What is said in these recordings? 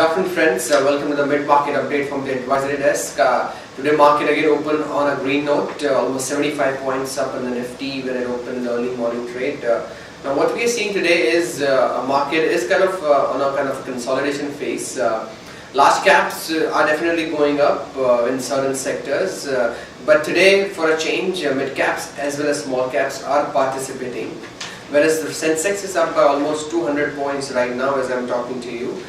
afternoon, friends. Welcome to the mid-market update from the advisory desk. Today market again opened on a green note, almost 75 points up in the Nifty when it opened in the early morning trade. Now what we are seeing today is a market is kind of on a kind of consolidation phase. Large caps are definitely going up in certain sectors, but today for a change, mid caps as well as small caps are participating. Whereas the Sensex is up by almost 200 points right now as I'm talking to you.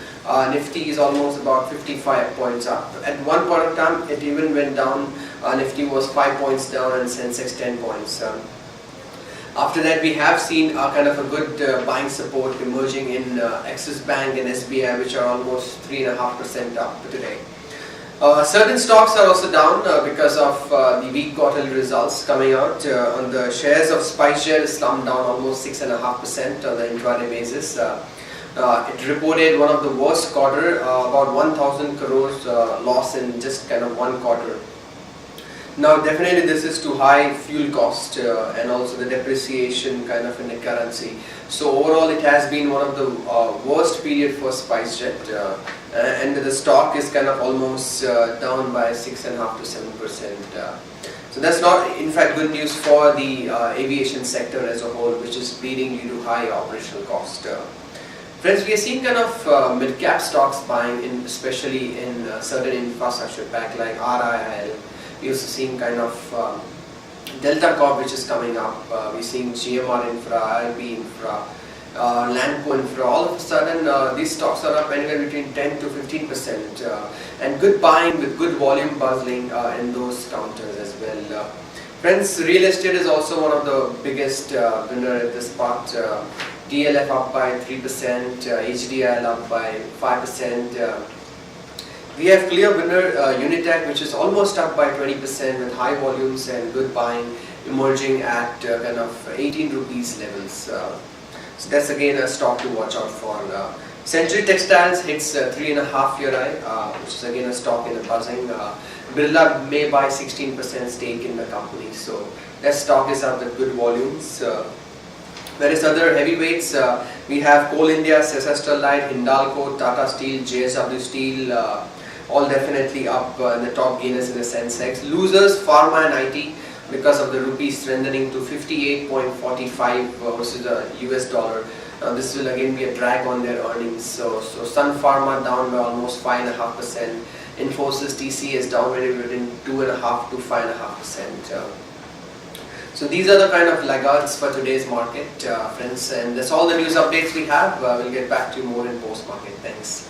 Nifty is almost about 55 points up. At one point of time, it even went down. Nifty was 5 points down and Sensex 10 points. After that, we have seen kind of a good buying support emerging in Axis Bank and SBI, which are almost 3.5% up today. Certain stocks are also down because of the weak quarterly results coming out. On the shares of SpiceJet slumped down almost 6.5% on the intraday basis. It reported one of the worst quarter, about 1,000 crores loss in just kind of one quarter. Now definitely this is too high fuel cost and also the depreciation kind of in the currency. So overall it has been one of the worst period for SpiceJet and the stock is kind of almost down by 6.5 to 7%. So that's not in fact good news for the aviation sector as a whole, which is leading you to high operational cost. Friends, we are seeing kind of mid-cap stocks buying, especially in certain infrastructure back like RIIL. We're also seeing kind of Delta Corp, which is coming up. We're seeing GMR Infra, IRB Infra, Landco Infra. All of a sudden, these stocks are up anywhere between 10 to 15%, and good buying with good volume puzzling in those counters as well. Friends, real estate is also one of the biggest winner at this part. DLF up by 3%, HDIL up by 5%. We have clear winner Unitech, which is almost up by 20% with high volumes and good buying emerging at kind of 18 rupees levels. So that's again a stock to watch out for. Century Textiles hits 3.5-year high, which is again a stock in the buzzing. Birla may buy 16% stake in the company, so that stock is up with good volumes. Whereas other heavyweights, we have Coal India, Sesa Sterlite, Hindalco, Tata Steel, JSW Steel, all definitely up in the top gainers in the Sensex. Losers, Pharma and IT, because of the rupee strengthening to 58.45 versus the US dollar. This will again be a drag on their earnings. So Sun Pharma down by almost 5.5%. Infosys TC is down between 2.5 to 5.5%. So these are the kind of laggards for today's market, friends, and that's all the news updates we have. We'll get back to you more in post-market. Thanks.